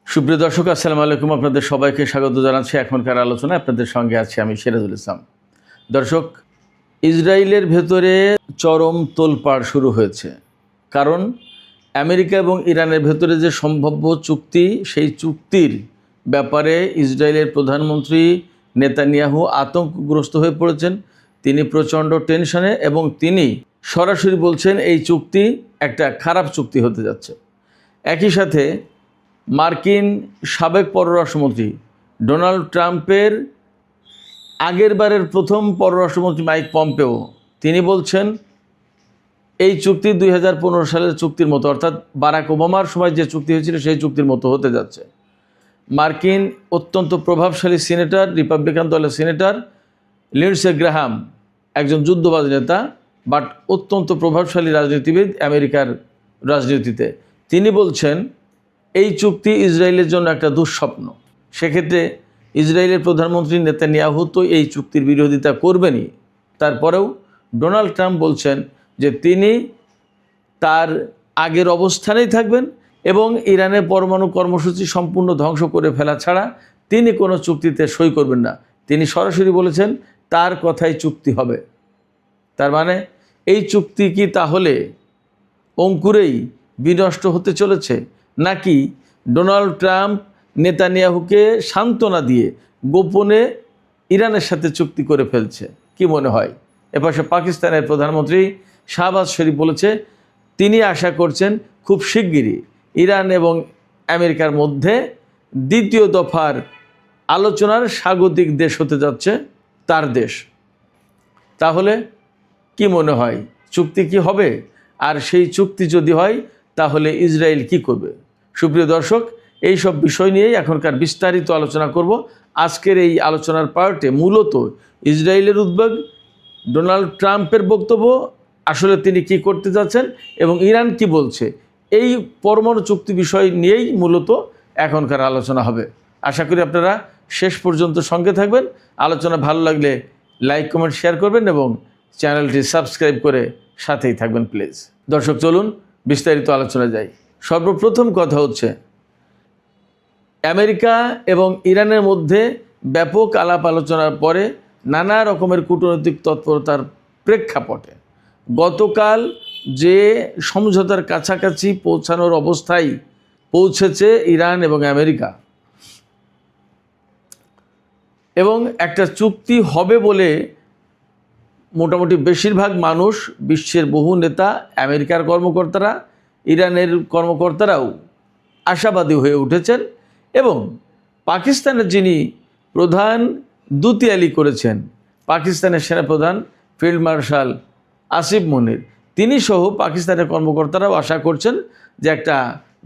সুপ্রিয় দর্শক, আসসালামু আলাইকুম। আপনাদের সবাইকে স্বাগত জানাচ্ছি এখনকার আলোচনায়। আপনাদের সঙ্গে আছি আমি সিরাজুল ইসলাম। দর্শক, ইসরায়েলের ভেতরে চরম তোলপাড় শুরু হয়েছে, কারণ আমেরিকা এবং ইরানের ভেতরে যে সম্ভাব্য চুক্তি, সেই চুক্তির ব্যাপারে ইসরায়েলের প্রধানমন্ত্রী নেতানিয়াহু আতঙ্কগ্রস্ত হয়ে পড়েছেন। তিনি প্রচণ্ড টেনশনে এবং তিনি সরাসরি বলছেন এই চুক্তি একটা খারাপ চুক্তি হতে যাচ্ছে। একই সাথে মার্কিন সাবেক পররাষ্ট্রমন্ত্রী ডোনাল্ড ট্রাম্পের আগেরবারের প্রথম পররাষ্ট্রমন্ত্রী মাইক পম্পেও তিনি বলছেন এই চুক্তি 2015 সালের চুক্তির মতো, অর্থাৎ বারাক ওবামার সময় যে চুক্তি হয়েছিল সেই চুক্তির মতো হতে যাচ্ছে। মার্কিন অত্যন্ত প্রভাবশালী সিনেটর, রিপাবলিকান দলের সিনেটর লিন্ডসে গ্রাহাম, একজন যুদ্ধবাজ নেতা বাট অত্যন্ত প্রভাবশালী রাজনীতিবিদ আমেরিকার রাজনীতিতে, তিনি বলছেন এই চুক্তি ইসরায়েলের জন্য একটা দুঃস্বপ্ন। সেক্ষেত্রে ইসরায়েলের প্রধানমন্ত্রী নেতানিয়াহু তো এই চুক্তির বিরোধিতা করবেনই, তারপরেও ডোনাল্ড ট্রাম্প বলছেন যে তিনি তার আগের অবস্থানেই থাকবেন এবং ইরানের পরমাণু কর্মসূচি সম্পূর্ণ ধ্বংস করে ফেলা ছাড়া তিনি কোনো চুক্তিতে সই করবেন না। তিনি সরাসরি বলেছেন তার কথাই চুক্তি হবে। তার মানে এই চুক্তি কি তাহলে অঙ্কুরেই বিনষ্ট হতে চলেছে, নাকি ডোনাল্ড ট্রাম্প নেতানিয়াহুকে সান্ত্বনা দিয়ে গোপনে ইরানের সাথে চুক্তি করে ফেলছে? কি মনে হয়? এপাশে পাকিস্তানের প্রধানমন্ত্রী শাহবাজ শরীফ বলেছে তিনি আশা করছেন খুব শিগগিরই ইরান এবং আমেরিকার মধ্যে দ্বিতীয় দফার আলোচনার স্বাগতিক দেশ হতে যাচ্ছে তার দেশ। তাহলে কি মনে হয়, চুক্তি কি হবে? আর সেই চুক্তি যদি হয় তাহলে ইসরায়েল কি করবে? সুপ্রিয় দর্শক, এই সব বিষয় নিয়েই এখনকার বিস্তারিত আলোচনা করব। আজকের এই আলোচনার পার্টে মূলত ইসরায়েলের উদ্বেগ, ডোনাল্ড ট্রাম্পের বক্তব্য, আসলে তিনি কি করতে যাচ্ছেন এবং ইরান কি বলছে, এই পরমাণু চুক্তি বিষয় নিয়েই মূলত এখনকার আলোচনা হবে। আশা করি আপনারা শেষ পর্যন্ত সঙ্গে থাকবেন। আলোচনা ভালো লাগলে লাইক, কমেন্ট, শেয়ার করবেন এবং চ্যানেলটি সাবস্ক্রাইব করে সাথেই থাকবেন প্লিজ। দর্শক, চলুন বিস্তারিত আলোচনা যাই। সর্বপ্রথম কথা হচ্ছে আমেরিকা এবং ইরানের মধ্যে ব্যাপক আলাপ আলোচনার পরে নানা রকমের কূটনৈতিক তৎপরতার প্রেক্ষাপটে গতকাল যে সমঝোতার কাছাকাছি পৌঁছানোর অবস্থায় পৌঁছেছে ইরান এবং আমেরিকা, এবং একটা চুক্তি হবে বলে মোটামুটি বেশিরভাগ মানুষ, বিশ্বের বহু নেতা, আমেরিকার কর্মকর্তারা, ইরানের কর্মকর্তারাও আশাবাদী হয়ে উঠেছেন। এবং পাকিস্তানের যিনি প্রধান দুতিয়ালি করেছেন, পাকিস্তানের সেনাপ্রধান ফিল্ড মার্শাল আসিফ মনির, তিনি সহ পাকিস্তানের কর্মকর্তারাও আশা করছেন যে একটা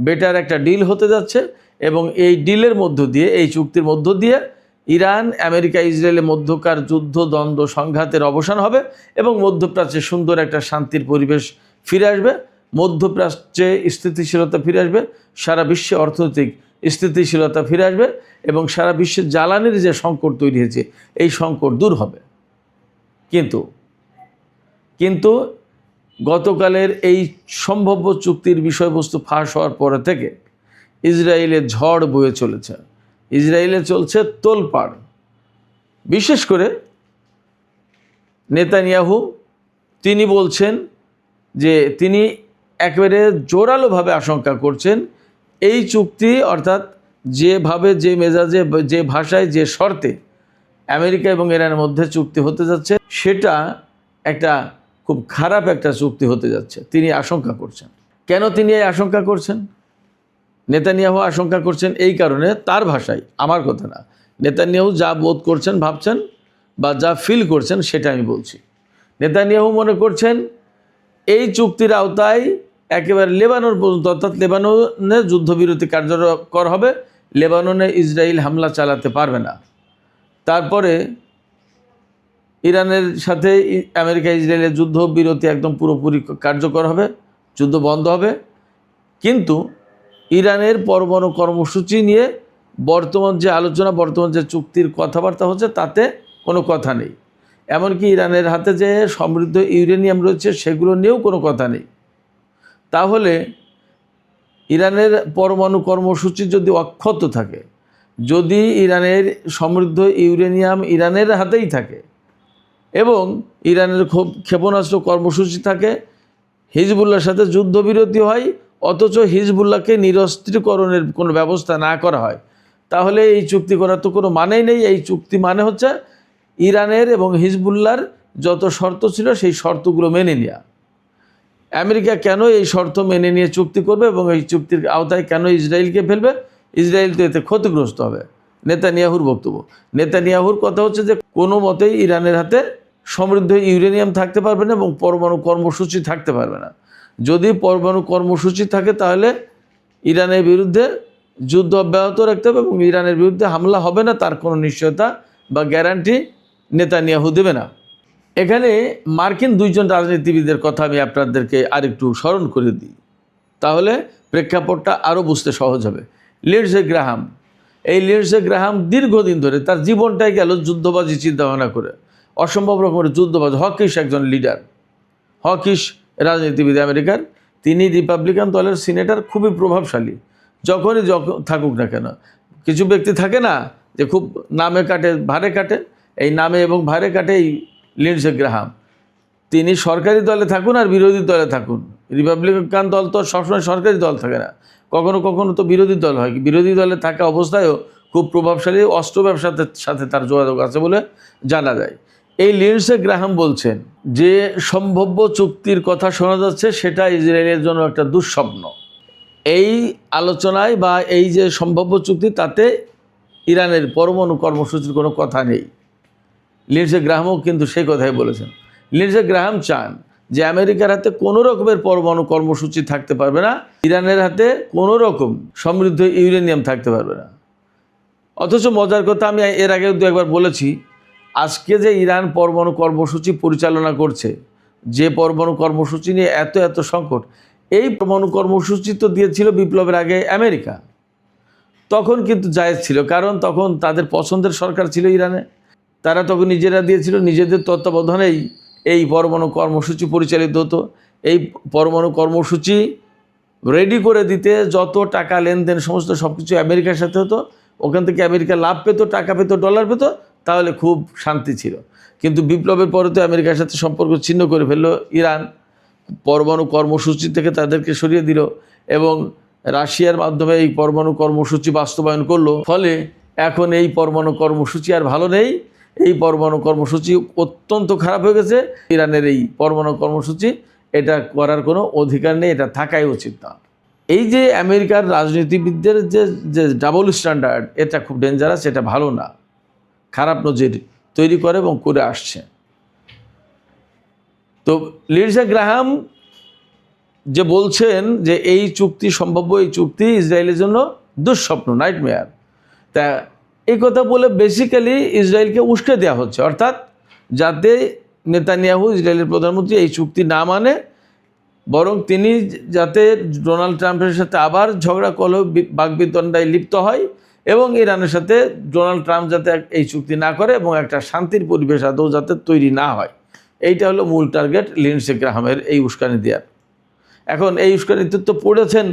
বেটার একটা ডিল হতে যাচ্ছে এবং এই ডিলের মধ্য দিয়ে, এই চুক্তির মধ্য দিয়ে ইরান, আমেরিকা, ইসরায়েলের মধ্যকার যুদ্ধ, দ্বন্দ্ব, সংঘাতের অবসান হবে এবং মধ্যপ্রাচ্যে সুন্দর একটা শান্তির পরিবেশ ফিরে আসবে, মধ্যপ্রাচ্যে স্থিতিশীলতা ফিরে আসবে, সারা বিশ্বে অর্থনৈতিক স্থিতিশীলতা ফিরে আসবে এবং সারা বিশ্বের জ্বালানির যে সংকট তৈরি হয়েছে এই সংকট দূর হবে। কিন্তু গতকালের এই সম্ভাব্য চুক্তির বিষয়বস্তু ফাঁস হওয়ার পরে থেকে ইসরায়েলের ঝড় বয়ে চলেছে। ইসরায়েলে চলছে তোলপাড়। বিশেষ করে নেতানিয়াহু তিনি বলছেন যে তিনি একেবারে জোরালোভাবে আশঙ্কা করছেন এই চুক্তি, অর্থাৎ যেভাবে, যে মেজাজে, যে ভাষায়, যে শর্তে আমেরিকা এবং ইরানের মধ্যে চুক্তি হতে যাচ্ছে, সেটা একটা খুব খারাপ একটা চুক্তি হতে যাচ্ছে তিনি আশঙ্কা করছেন। কেন তিনি এই আশঙ্কা করছেন? নেতানিয়াহু আশঙ্কা করছেন এই কারণে, তার ভাষায়, আমার কথা না, নেতানিয়াহু যা বোধ করছেন, ভাবছেন বা যা ফিল করছেন সেটা আমি বলছি। নেতানিয়াহু মনে করছেন এই চুক্তির আওতায় একেবারে লেবানন পর্যন্ত, অর্থাৎ লেবাননে যুদ্ধবিরতি কার্যকর হবে, লেবাননে ইসরায়েল হামলা চালাতে পারবে না। তারপরে ইরানের সাথে আমেরিকা ইসরায়েলের যুদ্ধবিরতি একদম পুরোপুরি কার্যকর হবে, যুদ্ধ বন্ধ হবে। কিন্তু ইরানের পরমাণু কর্মসূচি নিয়ে বর্তমান যে আলোচনা, বর্তমান যে চুক্তির কথাবার্তা হচ্ছে তাতে কোনো কথা নেই। এমনকি ইরানের হাতে যে সমৃদ্ধ ইউরেনিয়াম রয়েছে সেগুলো নিয়েও কোনো কথা নেই। তাহলে ইরানের পরমাণু কর্মসূচি যদি অক্ষত থাকে, যদি ইরানের সমৃদ্ধ ইউরেনিয়াম ইরানের হাতেই থাকে এবং ইরানের ক্ষেপণাস্ত্র কর্মসূচি থাকে, হিজবুল্লাহর সাথে যুদ্ধবিরতি হয়, অথচ হিজবুল্লাহকে নিরস্ত্রীকরণের কোনো ব্যবস্থা না করা হয়, তাহলে এই চুক্তি করার তো কোনো মানেই নেই। এই চুক্তি মানে হচ্ছে ইরানের এবং হিজবুল্লাহর যত শর্ত ছিল সেই শর্তগুলো মেনে নেওয়া। আমেরিকা কেন এই শর্ত মেনে নিয়ে চুক্তি করবে এবং এই চুক্তির আওতায় কেন ইসরায়েলকে ফেলবে? ইসরায়েল তো এতে ক্ষতিগ্রস্ত হবে। নেতানিয়াহুর বক্তব্য, নেতানিয়াহুর কথা হচ্ছে যে কোনো মতেই ইরানের হাতে সমৃদ্ধ ইউরেনিয়াম থাকতে পারবে না এবং পরমাণু কর্মসূচি থাকতে পারবে না। যদি পরমাণু কর্মসূচি থাকে তাহলে ইরানের বিরুদ্ধে যুদ্ধ অব্যাহত রাখতে হবে এবং ইরানের বিরুদ্ধে হামলা হবে না, তার কোনো নিশ্চয়তা বা গ্যারান্টি নেতানিয়াহু দেবে না। এখানে মার্কিন দুইজন রাজনীতিবিদের কথা আমি আপনাদেরকে আরেকটু স্মরণ করে দিই, তাহলে প্রেক্ষাপটটা আরও বুঝতে সহজ হবে। লিন্ডসে গ্রাহাম, এই লিন্ডসে গ্রাহাম দীর্ঘদিন ধরে তার জীবনটাই গেল যুদ্ধবাজি চিন্তাভাবনা করে, অসম্ভব রকমের যুদ্ধবাজ, হকিশ একজন লিডার, হকিশ রাজনীতিবিদ আমেরিকার। তিনি রিপাবলিকান দলের সিনেটর, খুবই প্রভাবশালী। যখনই থাকুক না কেন, কিছু ব্যক্তি থাকে না যে খুব নামে কাটে ভারে কাটে, এই নামে এবং ভারে কাটে এই লিন্ডসে গ্রাহাম। তিনি সরকারি দলে থাকুন আর বিরোধী দলে থাকুন, রিপাবলিকান দল তো সবসময় সরকারি দল থাকে না, কখনো কখনো তো বিরোধী দল হয়। বিরোধী দলে থাকা অবস্থায়ও খুব প্রভাবশালী, অস্ত্র ব্যবসার সাথে তার যোগাযোগ আছে বলে জানা যায়। এই লিন্ডসে গ্রাহাম বলছেন যে সম্ভাব্য চুক্তির কথা শোনা যাচ্ছে সেটা ইসরায়েলের জন্য একটা দুঃস্বপ্ন। এই আলোচনায় বা এই যে সম্ভাব্য চুক্তি, তাতে ইরানের পরমাণু কর্মসূচির কোনো কথা নেই। লিন্ডসে গ্রাহামও কিন্তু সেই কথাই বলেছেন। লিন্ডসে গ্রাহাম চান যে আমেরিকার হাতে কোনো রকমের পরমাণু কর্মসূচি থাকতে পারবে না, ইরানের হাতে কোনো রকম সমৃদ্ধ ইউরেনিয়াম থাকতে পারবে না। অথচ মজার কথা, আমি এর আগে দু একবার বলেছি, আজকে যে ইরান পরমাণু কর্মসূচি পরিচালনা করছে, যে পরমাণু কর্মসূচি নিয়ে এত এত সংকট, এই পরমাণু কর্মসূচি তো দিয়েছিল বিপ্লবের আগে আমেরিকা। তখন কিন্তু জায়েজ ছিল, কারণ তখন তাদের পছন্দের সরকার ছিল ইরানে, তারা তখন নিজেরা দিয়েছিল, নিজেদের তত্ত্বাবধানেই এই পরমাণু কর্মসূচি পরিচালিত হতো। এই পরমাণু কর্মসূচি রেডি করে দিতে যত টাকা লেনদেন সমস্ত সব কিছু আমেরিকার সাথে হতো, ওখান থেকে আমেরিকা লাভ পেত, টাকা পেত, ডলার পেত, তাহলে খুব শান্তি ছিল। কিন্তু বিপ্লবের পরে তো আমেরিকার সাথে সম্পর্ক ছিন্ন করে ফেললো ইরান, পরমাণু কর্মসূচি থেকে তাদেরকে সরিয়ে দিল এবং রাশিয়ার মাধ্যমে এই পরমাণু কর্মসূচি বাস্তবায়ন করলো। ফলে এখন এই পরমাণু কর্মসূচি আর ভালো নেই, এই পরমাণু কর্মসূচি অত্যন্ত খারাপ হয়ে গেছে। ইরানের এই পরমাণু কর্মসূচি, এটা করার কোনো অধিকার নেই, এটা থাকাই উচিত না। এই যে আমেরিকার রাজনীতিবিদদের যে ডাবল স্ট্যান্ডার্ড, এটা খুব ডেঞ্জারাস, এটা ভালো না, খারাপ নজির তৈরি করে এবং করে আসছে। তো লিন্ডসে গ্রাহাম যে বলছেন যে এই চুক্তি সম্ভাব্য, এই চুক্তি ইসরায়েলের জন্য দুঃস্বপ্ন, নাইটমেয়ার, তা এই কথা বলে বেসিক্যালি ইসরায়েলকে উস্কে দেওয়া হচ্ছে, অর্থাৎ যাতে নেতানিয়াহু, ইসরায়েলের প্রধানমন্ত্রী, এই চুক্তি না মানে, বরং তিনি যাতে ডোনাল্ড ট্রাম্পের সাথে আবার ঝগড়া কলহ বাগবিতণ্ডায় লিপ্ত হয় এবং ইরানের সাথে ডোনাল্ড ট্রাম্প যাতে এই চুক্তি না করে এবং একটা শান্তির পরিবেশ আদৌ যাতে তৈরি না হয়, এইটা হলো মূল টার্গেট লিন্ডসে গ্রাহামের এই উস্কানি দেওয়ার। এখন এই উস্কানিতে তো পড়েছেন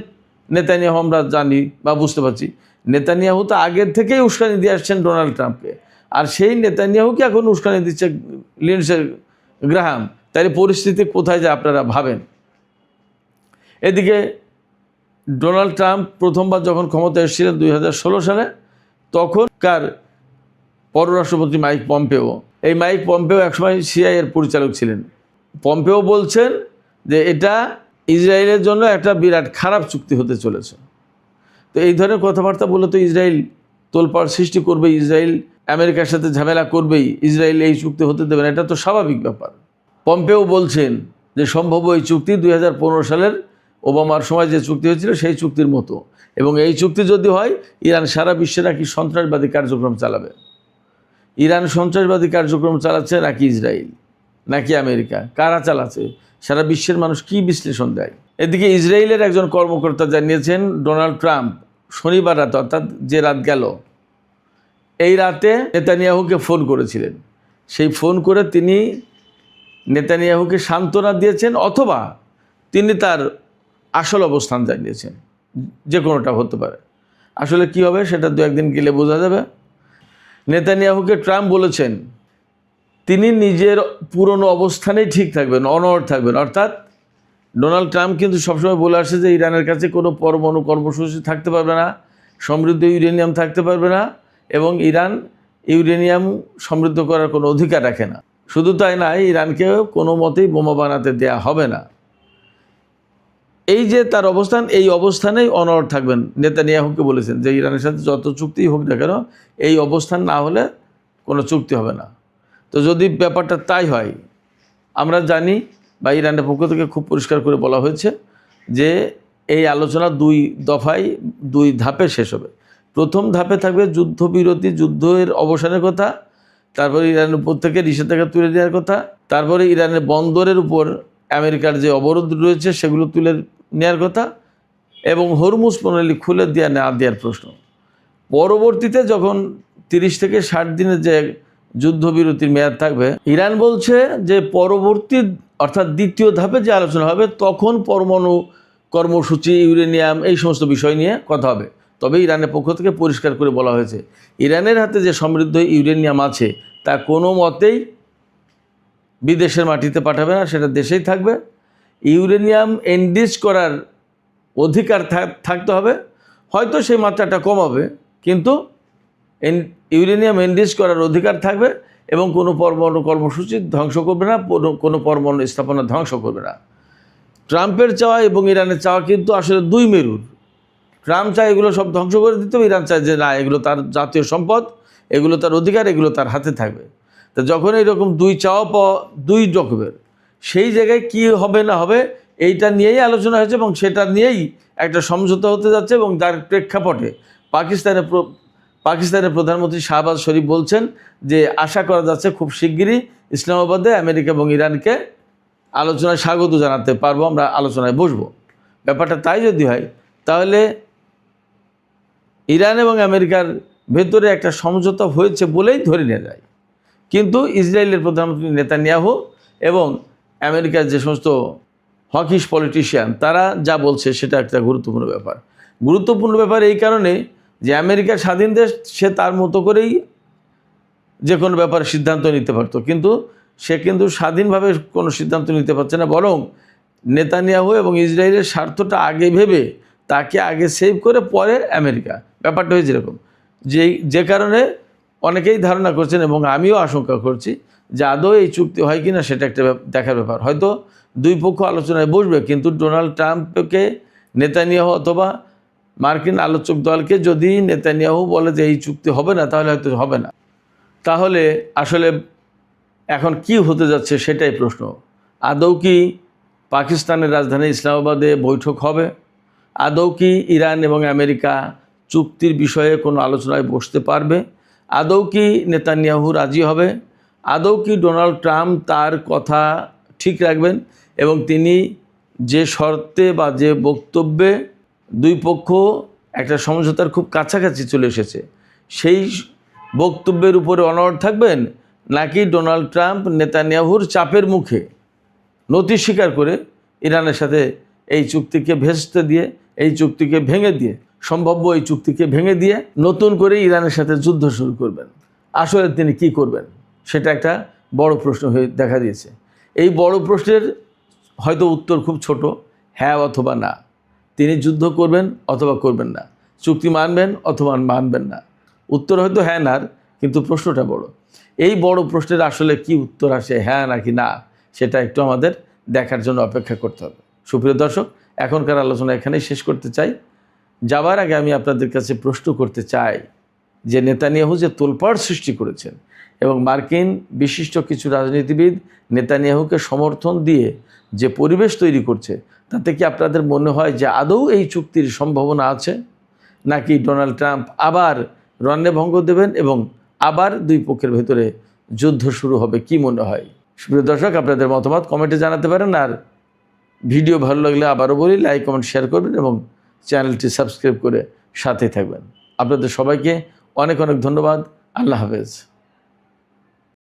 নেতানিয়াহু, আমরা জানি বা বুঝতে পারছি। নেতানিয়াহু তো আগের থেকেই উস্কানি দিয়ে আসছেন ডোনাল্ড ট্রাম্পকে, আর সেই নেতানিয়াহুকে এখন উস্কানি দিচ্ছে লিন্ডসে গ্রাহাম। তাই পরিস্থিতি কোথায় যায় আপনারা ভাবেন। এদিকে ডোনাল্ড ট্রাম্প প্রথমবার যখন ক্ষমতা এসেছিলেন 2016 সালে, তখনকার পররাষ্ট্রমন্ত্রী মাইক পম্পেও, এই মাইক পম্পেও একসময় সিআইএর পরিচালক ছিলেন। পম্পেও বলছেন যে এটা ইসরায়েলের জন্য একটা বিরাট খারাপ চুক্তি হতে চলেছে। তো এই ধরনের কথাবার্তা বলে তো ইসরায়েল তোলপাড় সৃষ্টি করবে, ইসরায়েল আমেরিকার সাথে ঝামেলা করবেই, ইসরায়েল এই চুক্তি হতে দেবে না, এটা তো স্বাভাবিক ব্যাপার। পম্পেও বলছেন যে সম্ভব এই চুক্তি 2015 সালের ওবামার সময় যে চুক্তি হয়েছিল সেই চুক্তির মতো, এবং এই চুক্তি যদি হয় ইরান সারা বিশ্বে নাকি সন্ত্রাসবাদী কার্যক্রম চালাবে। ইরান সন্ত্রাসবাদী কার্যক্রম চালাচ্ছে নাকি ইসরায়েল নাকি আমেরিকা, কারা চালাচ্ছে, সারা বিশ্বের মানুষ কি বিশ্লেষণ দেয়? এদিকে ইসরায়েলের একজন কর্মকর্তা জানিয়েছেন ডোনাল্ড ট্রাম্প শনিবার রাতে, অর্থাৎ যে রাত গেল, এই রাতে নেতানিয়াহুকে ফোন করেছিলেন। সেই ফোন করে তিনি নেতানিয়াহুকে সান্ত্বনা দিয়েছেন, অথবা তিনি তার আসল অবস্থান জানিয়েছেন যে কোনোটা হতে পারে। আসলে কি হবে সেটা দু একদিন গেলে বোঝা যাবে। নেতানিয়াহুকে ট্রাম্প বলেছেন তিনি নিজের পুরনো অবস্থানেই ঠিক থাকবেন, অনড় থাকবেন। অর্থাৎ ডোনাল্ড ট্রাম্প কিন্তু সবসময় বলে আসছে যে ইরানের কাছে কোনো পরমাণু কর্মসূচি থাকতে পারবে না, সমৃদ্ধ ইউরেনিয়াম থাকতে পারবে না, এবং ইরান ইউরেনিয়াম সমৃদ্ধ করার কোনো অধিকার রাখে না। শুধু তাই নয়, ইরানকেও কোনো মতেই বোমা বানাতে দেয়া হবে না। এই যে তার অবস্থান, এই অবস্থানেই অনড় থাকবেন। নেতানিয়াহুকে বলেছেন যে ইরানের সাথে যত চুক্তি হোক না কেন এই অবস্থান না হলে কোনো চুক্তি হবে না। তো যদি ব্যাপারটা তাই হয়, আমরা জানি বা ইরানের পক্ষ থেকে খুব পরিষ্কার করে বলা হয়েছে যে এই আলোচনা 2 দফায় 2 ধাপে শেষ হবে। প্রথম ধাপে থাকবে যুদ্ধবিরতি, যুদ্ধের অবসানের কথা, তারপরে ইরানের উপর থেকে নিষেধাজ্ঞা তুলে দেওয়ার কথা, তারপরে ইরানের বন্দরের উপর আমেরিকার যে অবরোধ রয়েছে সেগুলো তুলে নেওয়ার কথা, এবং হরমুজ প্রণালী খুলে দেওয়া না দেওয়ার প্রশ্ন। পরবর্তীতে যখন 30 থেকে 60 দিনের যে যুদ্ধবিরতির মেয়াদ থাকবে, ইরান বলছে যে পরবর্তী অর্থাৎ দ্বিতীয় ধাপে যে আলোচনা হবে তখন পরমাণু কর্মসূচি, ইউরেনিয়াম, এই সমস্ত বিষয় নিয়ে কথা হবে। তবে ইরানের পক্ষ থেকে পরিষ্কার করে বলা হয়েছে ইরানের হাতে যে সমৃদ্ধ ইউরেনিয়াম আছে তা কোনো মতেই বিদেশের মাটিতে পাঠাবে না, সেটা দেশেই থাকবে। ইউরেনিয়াম এনরিচ করার অধিকার থাকতে হবে, হয়তো সেই মাত্রাটা কমাবে, কিন্তু ইউরেনিয়াম এনরিচ করার অধিকার থাকবে, এবং কোনো পরমাণু কর্মসূচি ধ্বংস করবে না, কোনো পরমাণু স্থাপনা ধ্বংস করবে না। ট্রাম্পের চাওয়া এবং ইরানের চাওয়া কিন্তু আসলে 2 মেরুর। ট্রাম্প চায় এগুলো সব ধ্বংস করে দিতে হবে, ইরান চায় যে না, এগুলো তার জাতীয় সম্পদ, এগুলো তার অধিকার, এগুলো তার হাতে থাকবে। তো যখন এইরকম 2 চাওয়া পাওয়া 2 রকমের, সেই জায়গায় কি হবে না হবে এইটা নিয়েই আলোচনা হয়েছে, এবং সেটা নিয়েই একটা সমঝোতা হতে যাচ্ছে। এবং তার প্রেক্ষাপটে পাকিস্তানের প্রধানমন্ত্রী শাহবাজ শরীফ বলছেন যে আশা করা যাচ্ছে খুব শিগগিরই ইসলামাবাদে আমেরিকা এবং ইরানকে আলোচনায় স্বাগত জানাতে পারবো, আমরা আলোচনায় বসবো। ব্যাপারটা তাই যদি হয় তাহলে ইরান এবং আমেরিকার ভেতরে একটা সমঝোতা হয়েছে বলেই ধরে নেওয়া যায়। কিন্তু ইসরায়েলের প্রধানমন্ত্রী নেতানিয়াহু এবং আমেরিকার যে সমস্ত হকিশ পলিটিশিয়ান তারা যা বলছে সেটা একটা গুরুত্বপূর্ণ ব্যাপার। গুরুত্বপূর্ণ ব্যাপার এই কারণে যে আমেরিকা স্বাধীন দেশ, সে তার মতো করেই যে কোনো ব্যাপারে সিদ্ধান্ত নিতে পারতো, কিন্তু সে কিন্তু স্বাধীনভাবে কোনো সিদ্ধান্ত নিতে পারছে না, বরং নেতানিয়াহু এবং ইসরায়েলের স্বার্থটা আগে ভেবে তাকে আগে সেভ করে পরে আমেরিকা। ব্যাপারটা হয়েছে এরকম, যে কারণে অনেকেই ধারণা করছেন এবং আমিও আশঙ্কা করছি যে আদৌ এই চুক্তি হয় কি না সেটা একটা দেখার ব্যাপার। হয়তো 2 পক্ষ আলোচনায় বসবে, কিন্তু ডোনাল্ড ট্রাম্পকে নেতানিয়াহু অথবা মার্কিন আলোচক দলকে যদি নেতানিয়াহু বলে যে এই চুক্তি হবে না, তাহলে হয়তো হবে না। তাহলে আসলে এখন কি হতে যাচ্ছে সেটাই প্রশ্ন। আদৌ কি পাকিস্তানের রাজধানী ইসলামাবাদে বৈঠক হবে? আদৌ কি ইরান এবং আমেরিকা চুক্তির বিষয়ে কোনো আলোচনায় বসতে পারবে? আদৌ কি নেতানিয়াহু রাজি হবে? আদৌ কি ডোনাল্ড ট্রাম্প তার কথা ঠিক রাখবেন এবং তিনি যে শর্তে বা যে বক্তব্যে 2 পক্ষ একটা সমঝোতার খুব কাছাকাছি চলে এসেছে সেই বক্তব্যের উপরে অনড় থাকবেন, নাকি ডোনাল্ড ট্রাম্প নেতানিয়াহুর চাপের মুখে নতি স্বীকার করে ইরানের সাথে এই চুক্তিকে ভেস্তে দিয়ে, এই চুক্তিকে ভেঙে দিয়ে, সম্ভাব্য এই চুক্তিকে ভেঙে দিয়ে নতুন করে ইরানের সাথে যুদ্ধ শুরু করবেন? আসলে তিনি কি করবেন সেটা একটা বড় প্রশ্ন হয়ে দেখা দিয়েছে। এই বড় প্রশ্নের হয়তো উত্তর খুব ছোট, হ্যাঁ অথবা না। তিনি যুদ্ধ করবেন অথবা করবেন না, চুক্তি মানবেন অথবা মানবেন না। উত্তর হয়তো হ্যাঁ নার, কিন্তু প্রশ্নটা বড়। এই বড় প্রশ্নের আসলে কি উত্তর আসে, হ্যাঁ নাকি না, সেটা একটু আমাদের দেখার জন্য অপেক্ষা করতে হবে। সুপ্রিয় দর্শক, এখনকার আলোচনা এখানেই শেষ করতে চাই। যাবার আগে আমি আপনাদের কাছে প্রশ্ন করতে চাই যে নেতানিয়াহু যে তোলপাড় সৃষ্টি করেছেন এবং মার্কিন বিশিষ্ট কিছু রাজনীতিবিদ নেতানিয়াহুকে সমর্থন দিয়ে যে পরিবেশ তৈরি করছে, তাতে কি আপনাদের মনে হয় যে আদৌ এই চুক্তির সম্ভাবনা আছে, নাকি ডোনাল্ড ট্রাম্প আবার রণভঙ্গ দেবেন এবং আবার 2 পক্ষের ভেতরে যুদ্ধ শুরু হবে? কি মনে হয়? প্রিয় দর্শক, আপনাদের মতামত কমেন্টে জানাতে পারেন। আর ভিডিও ভালো লাগলে আবারও বলি, লাইক কমেন্ট শেয়ার করবেন এবং চ্যানেলটি সাবস্ক্রাইব করে সাথে থাকবেন। আপনাদের সবাইকে অনেক অনেক ধন্যবাদ। আল্লাহ হাফেজ।